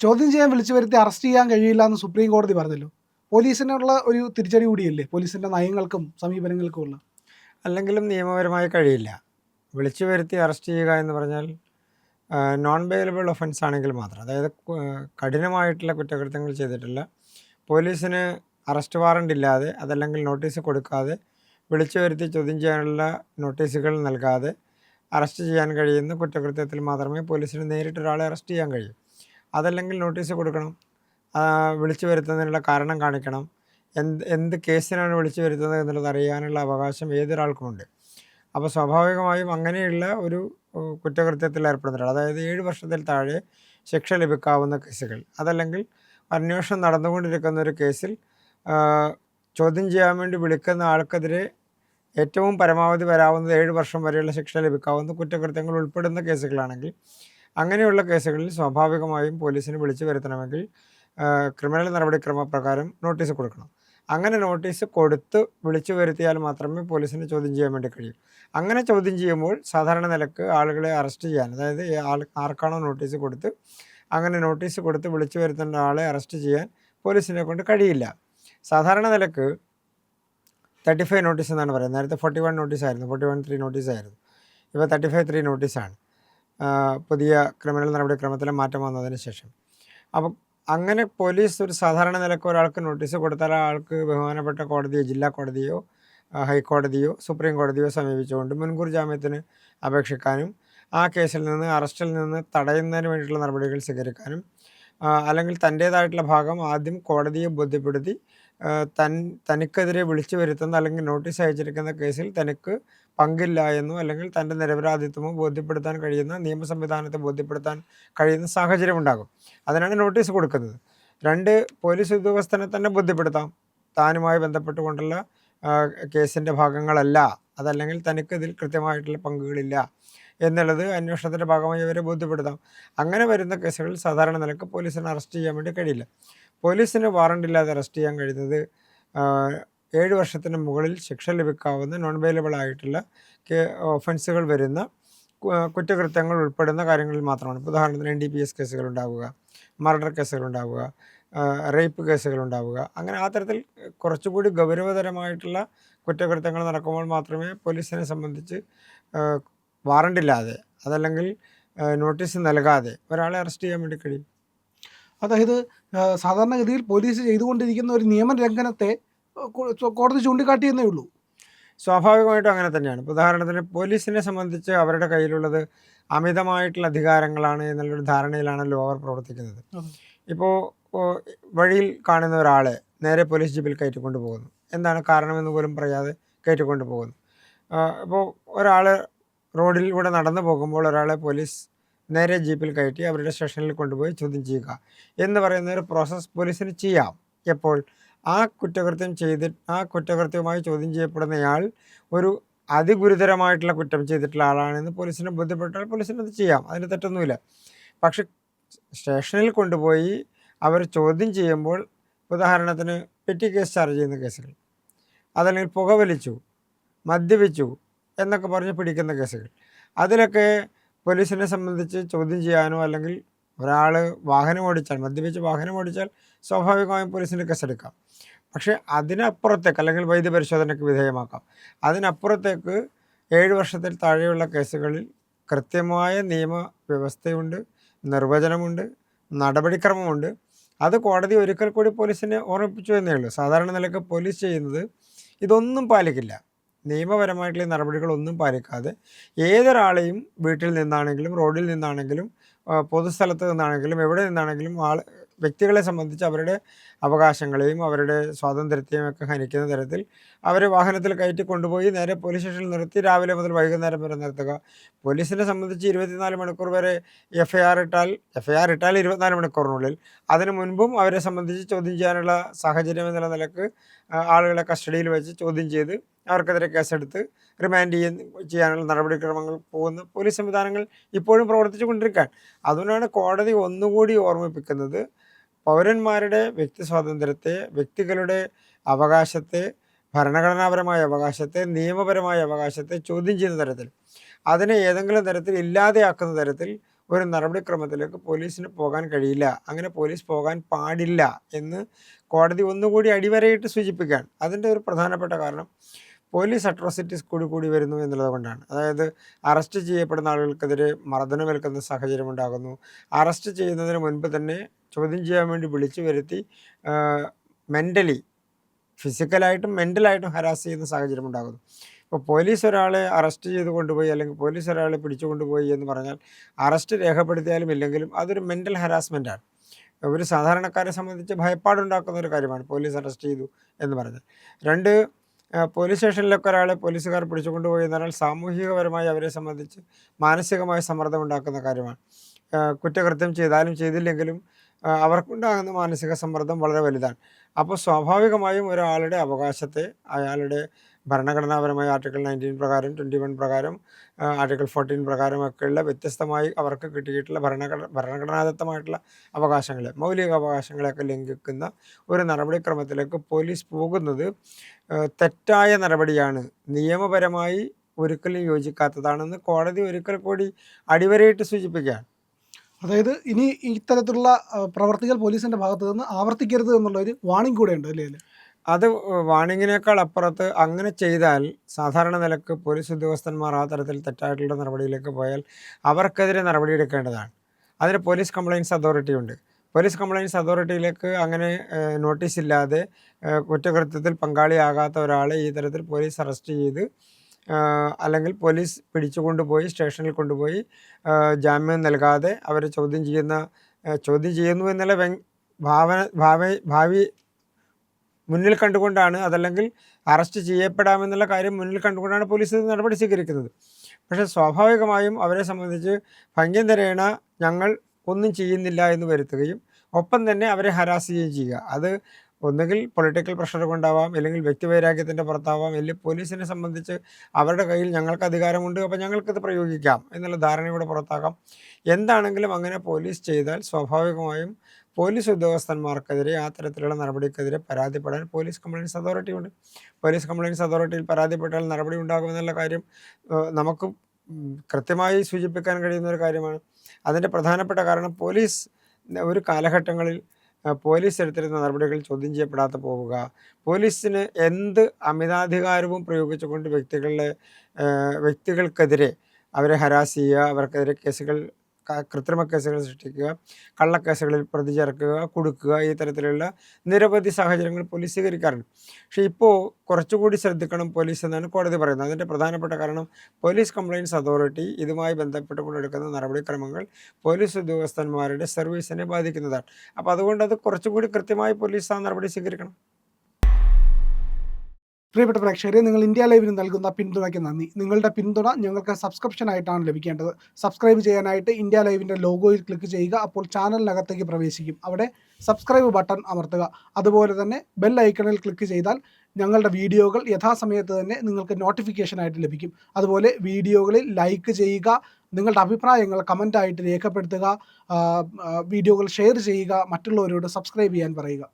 ചോദ്യം ചെയ്യാൻ വിളിച്ചു വരുത്തി അറസ്റ്റ് ചെയ്യാൻ കഴിയില്ല എന്ന് സുപ്രീം കോടതി പറഞ്ഞല്ലോ. പോലീസിനുള്ള ഒരു തിരിച്ചടി കൂടിയല്ലേ പോലീസിന്റെ നയങ്ങൾക്കും സമീപനങ്ങൾക്കും ഉള്ള. അല്ലെങ്കിലും നിയമപരമായി കഴിയില്ല. വിളിച്ചു വരുത്തി അറസ്റ്റ് ചെയ്യുക എന്ന് പറഞ്ഞാൽ നോൺ ബെയിലബിൾ ഒഫൻസ് ആണെങ്കിൽ മാത്രം, അതായത് കഠിനമായിട്ടുള്ള കുറ്റകൃത്യങ്ങൾ ചെയ്തിട്ടില്ല, പോലീസിന് അറസ്റ്റ് വാറണ്ട് ഇല്ലാതെ അതല്ലെങ്കിൽ നോട്ടീസ് കൊടുക്കാതെ വിളിച്ചു വരുത്തി ചോദ്യം ചെയ്യാനുള്ള നോട്ടീസുകൾ നൽകാതെ അറസ്റ്റ് ചെയ്യാൻ കഴിയുന്ന കുറ്റകൃത്യത്തിൽ മാത്രമേ പോലീസിന് നേരിട്ടൊരാളെ അറസ്റ്റ് ചെയ്യാൻ കഴിയൂ. അതല്ലെങ്കിൽ നോട്ടീസ് കൊടുക്കണം, വിളിച്ചു വരുത്തുന്നതിനുള്ള കാരണം കാണിക്കണം, എന്ത് കേസിനാണ് വിളിച്ചു വരുത്തുന്നത് എന്നുള്ളത് അറിയാനുള്ള അവകാശം ഏതൊരാൾക്കുമുണ്ട്. അപ്പോൾ സ്വാഭാവികമായും അങ്ങനെയുള്ള ഒരു കുറ്റകൃത്യത്തിൽ ഏർപ്പെടുന്ന, അതായത് 7 വർഷത്തിൽ താഴെ ശിക്ഷ ലഭിക്കാവുന്ന കേസുകൾ, അതല്ലെങ്കിൽ അന്വേഷണം നടന്നുകൊണ്ടിരിക്കുന്ന ഒരു കേസിൽ ചോദ്യം ചെയ്യാൻ വേണ്ടി വിളിക്കുന്ന ആൾക്കെതിരെ ഏറ്റവും പരമാവധി വരാവുന്നത് 7 വർഷം വരെയുള്ള ശിക്ഷ ലഭിക്കാവുന്ന കുറ്റകൃത്യങ്ങൾ ഉൾപ്പെടുന്ന കേസുകളാണെങ്കിൽ, അങ്ങനെയുള്ള കേസുകളിൽ സ്വാഭാവികമായും പോലീസിന് വിളിച്ചു വരുത്തണമെങ്കിൽ ക്രിമിനൽ നടപടിക്രമപ്രകാരം നോട്ടീസ് കൊടുക്കണം. അങ്ങനെ നോട്ടീസ് കൊടുത്ത് വിളിച്ചു വരുത്തിയാൽ മാത്രമേ പോലീസിന് ചോദ്യം ചെയ്യാൻ വേണ്ടി കഴിയൂ. അങ്ങനെ ചോദ്യം ചെയ്യുമ്പോൾ സാധാരണ നിലക്ക് ആളുകളെ അറസ്റ്റ് ചെയ്യാൻ, അതായത് ആർക്കാണോ നോട്ടീസ് കൊടുത്ത് അങ്ങനെ നോട്ടീസ് കൊടുത്ത് വിളിച്ചു വരുത്തേണ്ട ആളെ അറസ്റ്റ് ചെയ്യാൻ പോലീസിനെ കൊണ്ട് കഴിയില്ല. സാധാരണ നിലക്ക് 35 നോട്ടീസ് എന്നാണ് പറയുന്നത്. നേരത്തെ 41 നോട്ടീസായിരുന്നു, 41(3) നോട്ടീസായിരുന്നു. ഇപ്പോൾ 35(3) നോട്ടീസാണ് പുതിയ ക്രിമിനൽ നടപടിക്രമത്തിലെ മാറ്റം വന്നതിന് ശേഷം. അപ്പം അങ്ങനെ പോലീസ് ഒരു സാധാരണ നിലക്ക് ഒരാൾക്ക് നോട്ടീസ് കൊടുത്താൽ ആൾക്ക് ബഹുമാനപ്പെട്ട കോടതിയോ, ജില്ലാ കോടതിയോ, ഹൈക്കോടതിയോ, സുപ്രീം കോടതിയോ സമീപിച്ചുകൊണ്ട് മുൻകൂർ ജാമ്യത്തിന് അപേക്ഷിക്കാനും ആ കേസിൽ നിന്ന്, അറസ്റ്റിൽ നിന്ന് തടയുന്നതിന് വേണ്ടിയിട്ടുള്ള നടപടികൾ സ്വീകരിക്കാനും, അല്ലെങ്കിൽ തൻ്റേതായിട്ടുള്ള ഭാഗം ആദ്യം കോടതിയെ ബോധ്യപ്പെടുത്തി തനിക്കെതിരെ വിളിച്ചു വരുത്തുന്ന അല്ലെങ്കിൽ നോട്ടീസ് അയച്ചിരിക്കുന്ന കേസിൽ തനിക്ക് പങ്കില്ല എന്നോ അല്ലെങ്കിൽ തൻ്റെ നിരപരാധിത്വമോ ബോധ്യപ്പെടുത്താൻ കഴിയുന്ന, നിയമ സംവിധാനത്തെ ബോധ്യപ്പെടുത്താൻ കഴിയുന്ന സാഹചര്യം ഉണ്ടാകും. അതിനാണ് നോട്ടീസ് കൊടുക്കുന്നത്. 2, പോലീസ് ഉദ്യോഗസ്ഥനെ തന്നെ ബോധ്യപ്പെടുത്താം താനുമായി ബന്ധപ്പെട്ടുകൊണ്ടുള്ള കേസിൻ്റെ ഭാഗങ്ങളല്ല, അതല്ലെങ്കിൽ തനിക്ക് ഇതിൽ കൃത്യമായിട്ടുള്ള പങ്കുകളില്ല എന്നുള്ളത് അന്വേഷണത്തിൻ്റെ ഭാഗമായി അവരെ ബോധ്യപ്പെടുത്താം. അങ്ങനെ വരുന്ന കേസുകളിൽ സാധാരണ നിലക്ക് പോലീസിനെ അറസ്റ്റ് ചെയ്യാൻ വേണ്ടി കഴിയില്ല. പോലീസിന് വാറണ്ടില്ലാതെ അറസ്റ്റ് ചെയ്യാൻ കഴിയുന്നത് 7 വർഷത്തിന് മുകളിൽ ശിക്ഷ ലഭിക്കാവുന്ന നോൺ ബെയിലബിൾ ആയിട്ടുള്ള ഒഫൻസുകൾ വരുന്ന കുറ്റകൃത്യങ്ങൾ ഉൾപ്പെടുന്ന കാര്യങ്ങളിൽ മാത്രമാണ്. ഉദാഹരണത്തിന് NDPS കേസുകൾ ഉണ്ടാവുക, മർഡർ കേസുകൾ ഉണ്ടാവുക, റേപ്പ് കേസുകൾ ഉണ്ടാവുക. അങ്ങനെ ആ തരത്തിൽ കുറച്ചുകൂടി ഗൗരവതരമായിട്ടുള്ള കുറ്റകൃത്യങ്ങൾ നടക്കുമ്പോൾ മാത്രമേ പോലീസിനെ സംബന്ധിച്ച് വാറണ്ടില്ലാതെ അതല്ലെങ്കിൽ നോട്ടീസ് നൽകാതെ ഒരാളെ അറസ്റ്റ് ചെയ്യാൻ വേണ്ടി കഴിയും. അതായത് സാധാരണഗതിയിൽ പോലീസ് ചെയ്തുകൊണ്ടിരിക്കുന്ന ഒരു നിയമലംഘനത്തെ കോടതി ചൂണ്ടിക്കാട്ടിയെന്നേ ഉള്ളൂ. സ്വാഭാവികമായിട്ടും അങ്ങനെ തന്നെയാണ്. ഉദാഹരണത്തിന് പോലീസിനെ സംബന്ധിച്ച് അവരുടെ കയ്യിലുള്ളത് അമിതമായിട്ടുള്ള അധികാരങ്ങളാണ് എന്നുള്ളൊരു ധാരണയിലാണല്ലോ അവർ പ്രവർത്തിക്കുന്നത്. ഇപ്പോൾ വഴിയിൽ കാണുന്ന ഒരാളെ നേരെ പോലീസ് ജീപ്പിൽ കയറ്റിക്കൊണ്ട് പോകുന്നു. എന്താണ് കാരണമെന്ന് പോലും പറയാതെ കയറ്റിക്കൊണ്ട് പോകുന്നു. ഇപ്പോൾ ഒരാൾ റോഡിലൂടെ നടന്നു പോകുമ്പോൾ ഒരാളെ പോലീസ് നേരെ ജീപ്പിൽ കയറ്റി അവരുടെ സ്റ്റേഷനിൽ കൊണ്ടുപോയി ചോദ്യം ചെയ്യുക എന്ന് പറയുന്ന ഒരു പ്രോസസ്സ് പോലീസിന് ചെയ്യാം. എപ്പോൾ ആ കുറ്റകൃത്യവുമായി ചോദ്യം ചെയ്യപ്പെടുന്നയാൾ ഒരു അതിഗുരുതരമായിട്ടുള്ള കുറ്റം ചെയ്തിട്ടുള്ള ആളാണെന്ന് പോലീസിനെ ബോധ്യപ്പെട്ടാൽ പോലീസിന് അത് ചെയ്യാം, അതിന് തെറ്റൊന്നുമില്ല. പക്ഷെ സ്റ്റേഷനിൽ കൊണ്ടുപോയി അവർ ചോദ്യം ചെയ്യുമ്പോൾ, ഉദാഹരണത്തിന് പെറ്റി കേസ് ചാർജ് ചെയ്യുന്ന കേസുകൾ, അതല്ലെങ്കിൽ പുകവലിച്ചു, മദ്യപിച്ചു എന്നൊക്കെ പറഞ്ഞ് പിടിക്കുന്ന കേസുകൾ, അതിലൊക്കെ പോലീസിനെ സംബന്ധിച്ച് ചോദ്യം ചെയ്യാനോ അല്ലെങ്കിൽ ഒരാൾ മദ്യപിച്ച് വാഹനം ഓടിച്ചാൽ സ്വാഭാവികമായും പോലീസിന് കേസെടുക്കാം. പക്ഷേ അതിനപ്പുറത്തേക്ക് അല്ലെങ്കിൽ വൈദ്യപരിശോധനയ്ക്ക് വിധേയമാക്കാം. അതിനപ്പുറത്തേക്ക് 7 വർഷത്തിൽ താഴെയുള്ള കേസുകളിൽ കൃത്യമായ നിയമവ്യവസ്ഥയുണ്ട്, നിർവചനമുണ്ട്, നടപടിക്രമമുണ്ട്. അത് കോടതി ഒരിക്കൽ കൂടി പോലീസിനെ ഓർമ്മിപ്പിച്ചു എന്നേ ഉള്ളൂ. സാധാരണ നിലയ്ക്ക് പോലീസ് ചെയ്യുന്നത് ഇതൊന്നും പാലിക്കില്ല. നിയമപരമായിട്ടുള്ള നടപടികളൊന്നും പാലിക്കാതെ ഏതൊരാളെയും വീട്ടിൽ നിന്നാണെങ്കിലും റോഡിൽ നിന്നാണെങ്കിലും പൊതുസ്ഥലത്ത് നിന്നാണെങ്കിലും എവിടെ നിന്നാണെങ്കിലും വ്യക്തികളെ സംബന്ധിച്ച് അവരുടെ അവകാശങ്ങളെയും അവരുടെ സ്വാതന്ത്ര്യത്തെയും ഒക്കെ ഹനിക്കുന്ന തരത്തിൽ അവരെ വാഹനത്തിൽ കയറ്റി കൊണ്ടുപോയി നേരെ പോലീസ് സ്റ്റേഷനിൽ നിർത്തി രാവിലെ മുതൽ വൈകുന്നേരം വരെ നിർത്തുക. പോലീസിനെ സംബന്ധിച്ച് 24 മണിക്കൂർ വരെ FIR ഇട്ടാൽ 24 മണിക്കൂറിനുള്ളിൽ, അതിനു മുൻപും അവരെ സംബന്ധിച്ച് ചോദ്യം ചെയ്യാനുള്ള സാഹചര്യം എന്നുള്ള നിലക്ക് ആളുകളെ കസ്റ്റഡിയിൽ വെച്ച് ചോദ്യം ചെയ്ത് അവർക്കെതിരെ കേസെടുത്ത് റിമാൻഡ് ചെയ്യാനുള്ള നടപടിക്രമങ്ങൾ പോകുന്ന പോലീസ് സംവിധാനങ്ങൾ ഇപ്പോഴും പ്രവർത്തിച്ചു കൊണ്ടിരിക്കുകയാണ്. അതുകൊണ്ടാണ് കോടതി ഒന്നുകൂടി ഓർമ്മിപ്പിക്കുന്നത്, പൗരന്മാരുടെ വ്യക്തി സ്വാതന്ത്ര്യത്തെ, വ്യക്തികളുടെ അവകാശത്തെ, ഭരണഘടനാപരമായ അവകാശത്തെ, നിയമപരമായ അവകാശത്തെ ചോദ്യം ചെയ്യുന്ന തരത്തിൽ, അതിനെ ഏതെങ്കിലും തരത്തിൽ ഇല്ലാതെയാക്കുന്ന തരത്തിൽ ഒരു നടപടിക്രമത്തിലേക്ക് പോലീസിന് പോകാൻ കഴിയില്ല, അങ്ങനെ പോലീസ് പോകാൻ പാടില്ല എന്ന് കോടതി ഒന്നുകൂടി അടിവരയിട്ട് സൂചിപ്പിക്കുകയാണ്. അതിൻ്റെ ഒരു പ്രധാനപ്പെട്ട കാരണം പോലീസ് അട്രോസിറ്റീസ് കൂടി വരുന്നു എന്നുള്ളത് കൊണ്ടാണ്. അതായത് അറസ്റ്റ് ചെയ്യപ്പെടുന്ന ആളുകൾക്കെതിരെ മർദ്ദനമേൽക്കുന്ന സാഹചര്യം ഉണ്ടാകുന്നു. അറസ്റ്റ് ചെയ്യുന്നതിന് മുൻപ് തന്നെ ചോദ്യം ചെയ്യാൻ വേണ്ടി വിളിച്ചു വരുത്തി മെൻ്റലി, ഫിസിക്കലായിട്ടും മെൻ്റലായിട്ടും ഹരാസ് ചെയ്യുന്ന സാഹചര്യം ഉണ്ടാകുന്നു. ഇപ്പോൾ പോലീസ് ഒരാളെ അറസ്റ്റ് ചെയ്ത് കൊണ്ടുപോയി അല്ലെങ്കിൽ പോലീസ് ഒരാളെ പിടിച്ചു കൊണ്ടുപോയി എന്ന് പറഞ്ഞാൽ അറസ്റ്റ് രേഖപ്പെടുത്തിയാലും ഇല്ലെങ്കിലും അതൊരു മെൻ്റൽ ഹരാസ്മെൻറ്റാണ്. ഒരു സാധാരണക്കാരെ സംബന്ധിച്ച് ഭയപ്പാടുണ്ടാക്കുന്ന ഒരു കാര്യമാണ് പോലീസ് അറസ്റ്റ് ചെയ്തു എന്ന് പറഞ്ഞാൽ. രണ്ട്, പോലീസ് സ്റ്റേഷനിലൊക്കെ ഒരാളെ പോലീസുകാർ പിടിച്ചുകൊണ്ടുപോയി എന്ന് പറഞ്ഞാൽ സാമൂഹികപരമായി അവരെ സംബന്ധിച്ച് മാനസികമായ സമ്മർദ്ദം ഉണ്ടാക്കുന്ന കാര്യമാണ്. കുറ്റകൃത്യം ചെയ്താലും ചെയ്തില്ലെങ്കിലും അവർക്കുണ്ടാകുന്ന മാനസിക സമ്മർദ്ദം വളരെ വലുതാണ്. അപ്പോൾ സ്വാഭാവികമായും ഒരാളുടെ അവകാശത്തെ അയാളുടെ ഭരണഘടനാപരമായ ആർട്ടിക്കിൾ 19 പ്രകാരം, 21 പ്രകാരം, ആർട്ടിക്കിൾ 14 പ്രകാരമൊക്കെയുള്ള വ്യത്യസ്തമായി അവർക്ക് കിട്ടിയിട്ടുള്ള ഭരണഘടനാദത്തമായിട്ടുള്ള അവകാശങ്ങളെ, മൗലിക അവകാശങ്ങളെയൊക്കെ ലംഘിക്കുന്ന ഒരു നടപടിക്രമത്തിലേക്ക് പോലീസ് പോകുന്നത് തെറ്റായ നടപടിയാണ്, നിയമപരമായി ഒരിക്കലും യോജിക്കാത്തതാണെന്ന് കോടതി ഒരിക്കൽ കൂടി അടിവരയിട്ട് സൂചിപ്പിക്കുകയാണ്. അതായത് ഇനി ഇത്തരത്തിലുള്ള പ്രവർത്തികൾ പോലീസിൻ്റെ ഭാഗത്തു നിന്ന് ആവർത്തിക്കരുത് എന്നുള്ളൊരു വാണിംഗ് കൂടെ ഉണ്ട് അല്ലേ? അത് വാണിങ്ങിനേക്കാൾ അപ്പുറത്ത് അങ്ങനെ ചെയ്താൽ സാധാരണ നിലക്ക് പോലീസ് ഉദ്യോഗസ്ഥന്മാർ ആ തരത്തിൽ തെറ്റായിട്ടുള്ള നടപടിയിലേക്ക് പോയാൽ അവർക്കെതിരെ നടപടിയെടുക്കേണ്ടതാണ്. അതിന് പോലീസ് കംപ്ലയിൻസ് അതോറിറ്റി ഉണ്ട്. പോലീസ് കംപ്ലയിൻസ് അതോറിറ്റിയിലേക്ക് അങ്ങനെ നോട്ടീസ് ഇല്ലാതെ കുറ്റകൃത്യത്തിൽ പങ്കാളിയാകാത്ത ഒരാളെ ഈ തരത്തിൽ പോലീസ് അറസ്റ്റ് ചെയ്ത് അല്ലെങ്കിൽ പോലീസ് പിടിച്ചുകൊണ്ടുപോയി സ്റ്റേഷനിൽ കൊണ്ടുപോയി ജാമ്യം നൽകാതെ അവരെ ചോദ്യം ചെയ്യുന്നു എന്നുള്ള ഭാവി മുന്നിൽ കണ്ടുകൊണ്ടാണ്, അതല്ലെങ്കിൽ അറസ്റ്റ് ചെയ്യപ്പെടാമെന്നുള്ള കാര്യം മുന്നിൽ കണ്ടുകൊണ്ടാണ് പോലീസ് നടപടി സ്വീകരിക്കുന്നത്. പക്ഷേ സ്വാഭാവികമായും അവരെ സംബന്ധിച്ച് ഭംഗ്യന്തരേണ ഞങ്ങൾ ഒന്നും ചെയ്യുന്നില്ല എന്ന് വരുത്തുകയും ഒപ്പം തന്നെ അവരെ ഹരാസ് ചെയ്യുകയും ചെയ്യുക. അത് ഒന്നുകിൽ പൊളിറ്റിക്കൽ പ്രഷർ കൊണ്ടാവാം, അല്ലെങ്കിൽ വ്യക്തിവൈരാഗ്യത്തിൻ്റെ പുറത്താവാം, അല്ലെങ്കിൽ പോലീസിനെ സംബന്ധിച്ച് അവരുടെ കയ്യിൽ ഞങ്ങൾക്ക് അധികാരമുണ്ട്, അപ്പോൾ ഞങ്ങൾക്കത് പ്രയോഗിക്കാം എന്നുള്ള ധാരണയുടെ പുറത്താകാം. എന്താണെങ്കിലും അങ്ങനെ പോലീസ് ചെയ്താൽ സ്വാഭാവികമായും പോലീസ് ഉദ്യോഗസ്ഥന്മാർക്കെതിരെ ആ തരത്തിലുള്ള നടപടിക്കെതിരെ പരാതിപ്പെടാൻ പോലീസ് കംപ്ലയിൻസ് അതോറിറ്റി ഉണ്ട്. പോലീസ് കംപ്ലയിൻസ് അതോറിറ്റിയിൽ പരാതിപ്പെട്ടാൽ നടപടി ഉണ്ടാകുമെന്നുള്ള കാര്യം നമുക്ക് കൃത്യമായി സൂചിപ്പിക്കാൻ കഴിയുന്ന ഒരു കാര്യമാണ്. അതിൻ്റെ പ്രധാനപ്പെട്ട കാരണം പോലീസ് ഒരു കാലഘട്ടങ്ങളിൽ പോലീസ് എടുത്തിരുന്ന നടപടികൾ ചോദ്യം ചെയ്യപ്പെടാതെ പോവുക, പോലീസിന് എന്ത് അമിതാധികാരവും പ്രയോഗിച്ചുകൊണ്ട് വ്യക്തികൾക്കെതിരെ അവരെ ഹരാസ് ചെയ്യുക, അവർക്കെതിരെ കൃത്രിമ കേസുകൾ സൃഷ്ടിക്കുക, കള്ളക്കേസുകളിൽ പ്രതി ചേർക്കുക, കുടുക്കുക, ഈ തരത്തിലുള്ള നിരവധി സാഹചര്യങ്ങൾ പോലീസ് സ്വീകരിക്കാറുണ്ട്. പക്ഷേ ഇപ്പോൾ കുറച്ചുകൂടി ശ്രദ്ധിക്കണം പോലീസ് എന്നാണ് കോടതി പറയുന്നത്. അതിൻ്റെ പ്രധാനപ്പെട്ട കാരണം പോലീസ് കംപ്ലയിൻസ് അതോറിറ്റി ഇതുമായി ബന്ധപ്പെട്ടുകൊണ്ടെടുക്കുന്ന നടപടിക്രമങ്ങൾ പോലീസ് ഉദ്യോഗസ്ഥന്മാരുടെ സർവീസിനെ ബാധിക്കുന്നതാണ്. അപ്പോൾ അതുകൊണ്ട് അത് കുറച്ചുകൂടി കൃത്യമായി പോലീസ് ആ നടപടി സ്വീകരിക്കണം. പ്രിയപ്പെട്ട പ്രേക്ഷകരെ, നിങ്ങൾ ഇന്ത്യ ലൈവിന് നൽകുന്ന പിന്തുണയ്ക്ക് നന്ദി. നിങ്ങളുടെ പിന്തുണ ഞങ്ങൾക്ക് സബ്സ്ക്രിപ്ഷനായിട്ടാണ് ലഭിക്കേണ്ടത്. സബ്സ്ക്രൈബ് ചെയ്യാനായിട്ട് ഇന്ത്യ ലൈവിൻ്റെ ലോഗോയിൽ ക്ലിക്ക് ചെയ്യുക. അപ്പോൾ ചാനലിനകത്തേക്ക് പ്രവേശിക്കും. അവിടെ സബ്സ്ക്രൈബ് ബട്ടൺ അമർത്തുക. അതുപോലെ തന്നെ ബെൽ ഐക്കണിൽ ക്ലിക്ക് ചെയ്താൽ ഞങ്ങളുടെ വീഡിയോകൾ യഥാസമയത്ത് തന്നെ നിങ്ങൾക്ക് നോട്ടിഫിക്കേഷനായിട്ട് ലഭിക്കും. അതുപോലെ വീഡിയോകളിൽ ലൈക്ക് ചെയ്യുക, നിങ്ങളുടെ അഭിപ്രായങ്ങൾ കമൻ്റായിട്ട് രേഖപ്പെടുത്തുക, വീഡിയോകൾ ഷെയർ ചെയ്യുക, മറ്റുള്ളവരോട് സബ്സ്ക്രൈബ് ചെയ്യാൻ പറയുക.